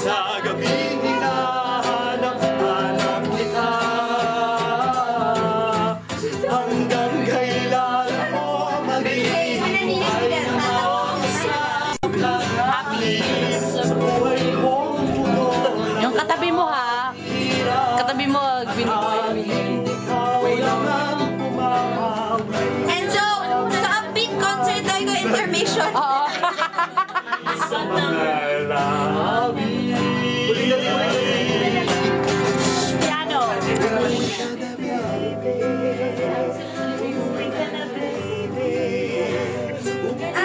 Sa gabing hinahanap-hanap kita, hanggang kailan mo magiging buhay mo sa langit. Sa buhay kong puno Yung katabi mo ha. Katabi mo. ikaw lang ang pumapawid. Enzo, sa upbeat concert tayo ko intermission. Oo. Sa mga labi. Piano.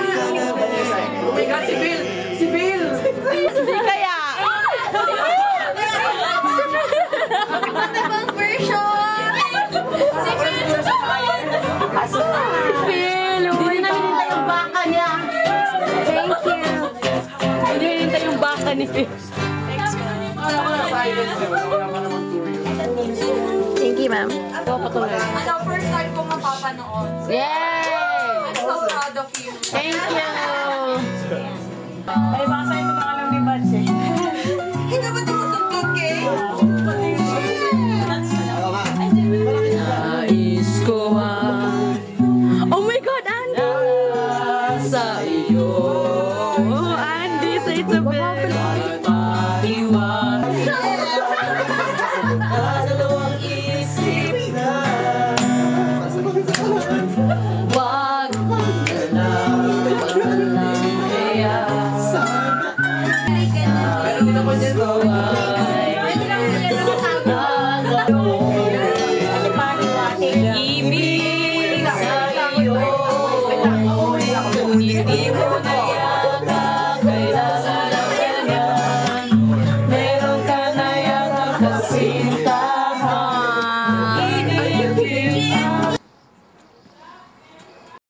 Oh my God, si Bill! Si Bill! Hindi kaya. Ano bang version? Si Phil! Phil, hindi na hinintay yung baka niya. Thank you. Hindi hinintay yung baka ni Phil. Wala ko na silence eh. Wala ko namang tour yun. Thank you, ma'am. Ito, patuloy. Ano, first time ko mapapanood. Yay! I'm so proud of you. Thank you. Ay, baka sa'yo